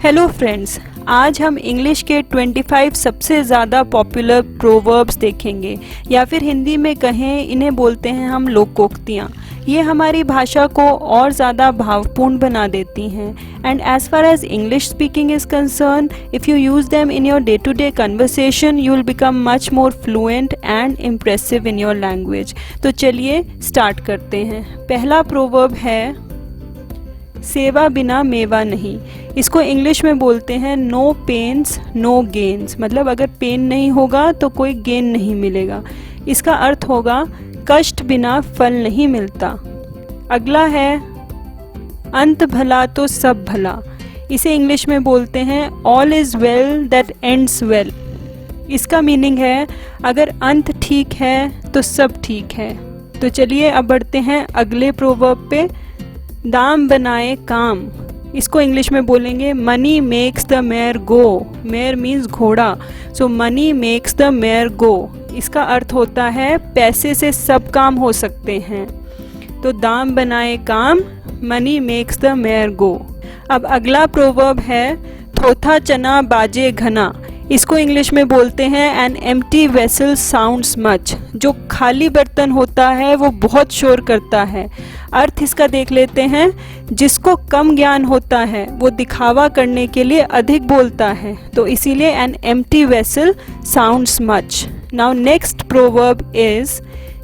Hello friends, आज हम English के 25 सबसे ज़्यादा पॉपुलर प्रोवर्ब्स देखेंगे, या फिर हिंदी में कहें इन्हें बोलते हैं हम लोकोक्तियाँ। ये हमारी भाषा को और ज़्यादा भावपूर्ण बना देती हैं। And as far as English speaking is concerned, if you use them in your day to day conversation you will become much more fluent and impressive in your language. तो चलिए स्टार्ट करते हैं। पहला प्रोवर्ब है सेवा बिना मेवा नहीं। इसको इंग्लिश में बोलते हैं नो पेन्स नो गेन्स, मतलब अगर पेन नहीं होगा तो कोई गेन नहीं मिलेगा। इसका अर्थ होगा कष्ट बिना फल नहीं मिलता। अगला है अंत भला तो सब भला। इसे इंग्लिश में बोलते हैं all is well that ends well. इसका मीनिंग है अगर अंत ठीक है तो सब ठीक है। तो चलिए अब बढ़ते हैं अगले प्रोवर्ब पे। दाम बनाए काम। इसको इंग्लिश में बोलेंगे money makes the mayor go. Mayor means घोड़ा, सो मनी मेक्स द मेयर गो। इसका अर्थ होता है पैसे से सब काम हो सकते हैं। तो दाम बनाए काम, मनी मेक्स द मेयर गो। अब अगला प्रोवर्ब है थोथा चना बाजे घना। इसको इंग्लिश में बोलते हैं N empty vessel sounds much. जो खाली बर्तन होता है वो बहुत शोर करता है। अर्थ इसका देख लेते हैं, जिसको कम ज्ञान होता है वो दिखावा करने के लिए अधिक बोलता है, तो इसीलिए an empty vessel sounds much. Now next proverb is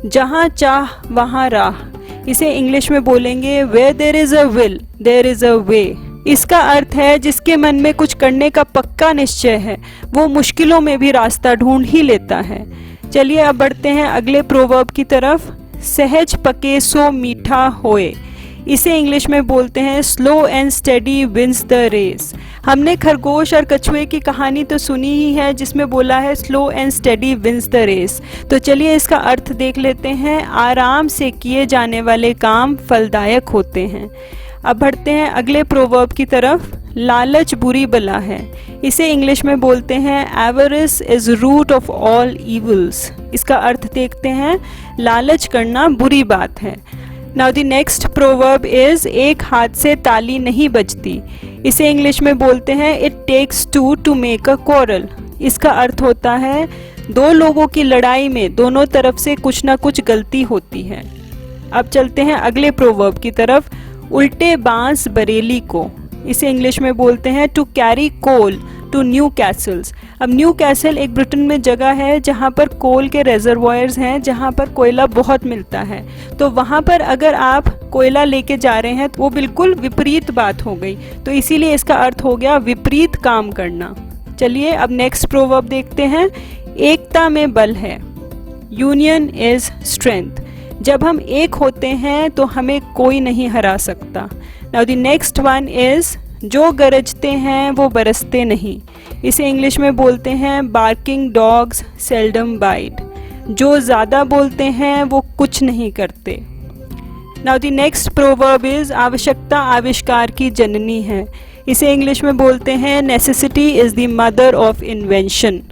जहाँ चाह वहाँ राह। इसे इंग्लिश में बोलेंगे where there is a will there is a way. इसका अर्थ है जिसके मन में कुछ करने का पक्का निश्चय है वो मुश्किलों में भी रास्ता ढूंढ ही लेता है। चलिए अब बढ़ते हैं अगले प्रोवर्ब की तरफ। सहज पके सो मीठा होए। इसे इंग्लिश में बोलते हैं slow and steady wins the race. हमने खरगोश और कछुए की कहानी तो सुनी ही है जिसमें बोला है slow and steady wins the race. तो चलिए इसका अर्थ देख लेते हैं, आराम से किए जाने वाले काम फलदायक होते हैं। अब बढ़ते हैं अगले प्रोवर्ब की तरफ। लालच बुरी बला है। इसे इंग्लिश में बोलते हैं avarice is root of all evils. इसका अर्थ देखते हैं, लालच करना बुरी बात है। Now the next proverb is एक हाथ से ताली नहीं बजती। इसे इंग्लिश में बोलते हैं it takes two to make a quarrel. इसका अर्थ होता है दो लोगों की लड़ाई में दोनों तरफ से कुछ ना कुछ गलती होती है। अब चलते हैं अगले प्रोवर्ब की तरफ। उल्टे बांस बरेली को। इसे इंग्लिश में बोलते हैं to carry coal to Newcastles. अब न्यू कैसल एक ब्रिटेन में जगह है जहाँ पर कोल के रेजर्वॉयर्स हैं, जहाँ पर कोयला बहुत मिलता है। तो वहाँ पर अगर आप कोयला लेके जा रहे हैं तो वो बिल्कुल विपरीत बात हो गई, तो इसीलिए इसका अर्थ हो गया विपरीत काम करना। चलिए अब नेक्स्ट प्रोवर्ब देखते हैं। एकता में बल है, यूनियन इज स्ट्रेंथ। जब हम एक होते हैं तो हमें कोई नहीं हरा सकता। Now the next one is जो गरजते हैं वो बरसते नहीं। इसे इंग्लिश में बोलते हैं बार्किंग डॉग्स सेल्डम बाइट। जो ज़्यादा बोलते हैं वो कुछ नहीं करते। Now the next proverb is आवश्यकता आविष्कार की जननी है। इसे इंग्लिश में बोलते हैं necessity is the mother of invention.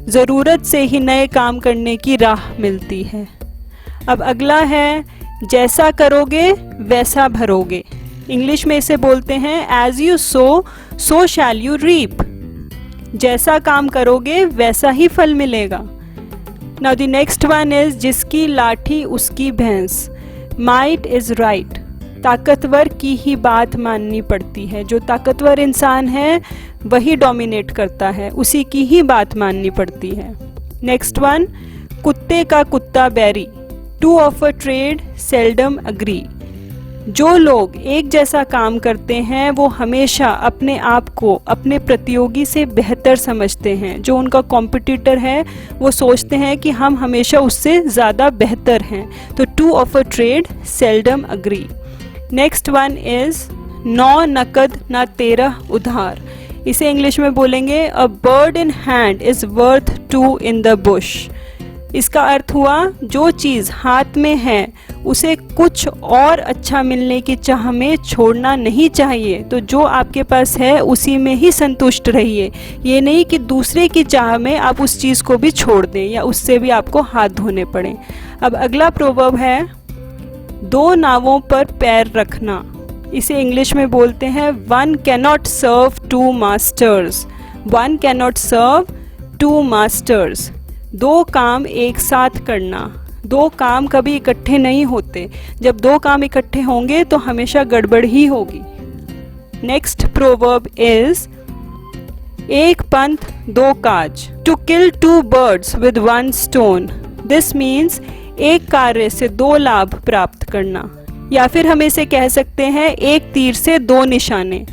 ज़रूरत से ही नए काम करने की राह मिलती है। अब अगला है जैसा करोगे वैसा भरोगे। इंग्लिश में इसे बोलते हैं as you sow so shall you reap. जैसा काम करोगे वैसा ही फल मिलेगा। Now the next one is जिसकी लाठी उसकी भैंस। Might is right. ताकतवर की ही बात माननी पड़ती है। जो ताकतवर इंसान है वही डोमिनेट करता है, उसी की ही बात माननी पड़ती है। नेक्स्ट वन कुत्ते का कुत्ता बैरी। Two of a trade seldom agree. जो लोग एक जैसा काम करते हैं वो हमेशा अपने आप को अपने प्रतियोगी से बेहतर समझते हैं। जो उनका कॉम्पिटिटर है वो सोचते हैं कि हम हमेशा उससे ज़्यादा बेहतर हैं। तो to of a trade seldom agree. Next one is 9 नकद ना 13 उधार। इसे इंग्लिश में बोलेंगे a bird in hand is worth 2 in the Bush. इसका अर्थ हुआ जो चीज़ हाथ में है उसे कुछ और अच्छा मिलने की चाह में छोड़ना नहीं चाहिए। तो जो आपके पास है उसी में ही संतुष्ट रहिए। ये नहीं कि दूसरे की चाह में आप उस चीज़ को भी छोड़ दें या उससे भी आपको हाथ धोने पड़े। अब अगला प्रोवर्ब है दो नावों पर पैर रखना। इसे इंग्लिश में बोलते हैं one cannot serve two masters. One cannot serve two masters. दो काम एक साथ करना। दो काम कभी इकट्ठे नहीं होते। जब दो काम इकट्ठे होंगे तो हमेशा गड़बड़ ही होगी। नेक्स्ट प्रोवर्ब इज एक पंथ दो काज। To kill two birds with one stone. This means एक कार्य से दो लाभ प्राप्त करना, या फिर हम इसे कह सकते हैं एक तीर से दो निशाने।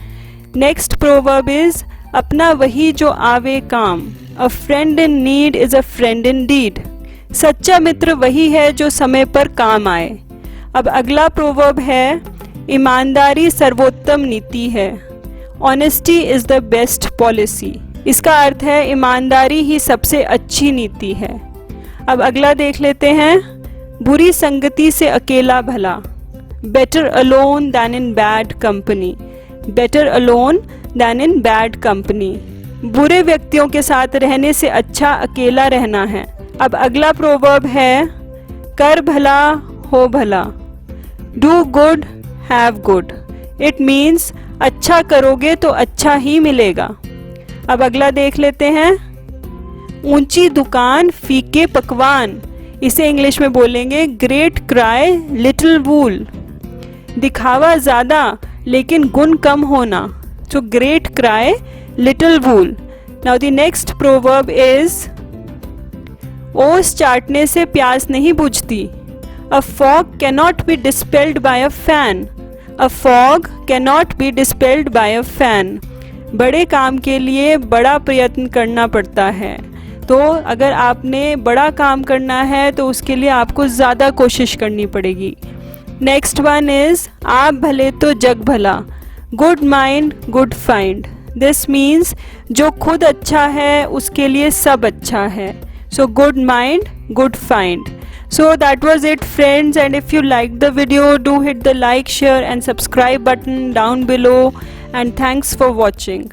नेक्स्ट प्रोवर्ब इज अपना वही जो आवे काम। A friend in need is a friend in deed. सच्चा मित्र वही है जो समय पर काम आए। अब अगला प्रोवर्ब है ईमानदारी सर्वोत्तम नीति है। Honesty is the best policy. इसका अर्थ है ईमानदारी ही सबसे अच्छी नीति है। अब अगला देख लेते हैं बुरी संगति से अकेला भला। Better alone than in bad company. Better alone than in bad company. बुरे व्यक्तियों के साथ रहने से अच्छा अकेला रहना है। अब अगला प्रोवर्ब है कर भला हो भला। Do good have good. It means अच्छा करोगे तो अच्छा ही मिलेगा। अब अगला देख लेते हैं ऊंची दुकान फीके पकवान। इसे इंग्लिश में बोलेंगे ग्रेट क्राई लिटिल वूल। दिखावा ज़्यादा लेकिन गुण कम होना। So great cry little wool. Now the next proverb is ओस चाटने से प्यास नहीं बुझती। A fog cannot be dispelled by a fan. A fog cannot be dispelled by a fan. बड़े काम के लिए बड़ा प्रयत्न करना पड़ता है। तो अगर आपने बड़ा काम करना है तो उसके लिए आपको ज़्यादा कोशिश करनी पड़ेगी। नेक्स्ट वन इज आप भले तो जग भला। Good mind good find. This means जो खुद अच्छा है उसके लिए सब अच्छा है। So good mind good find. So that was it friends, and if you liked the video, do hit the like, share and subscribe button down below, and thanks for watching.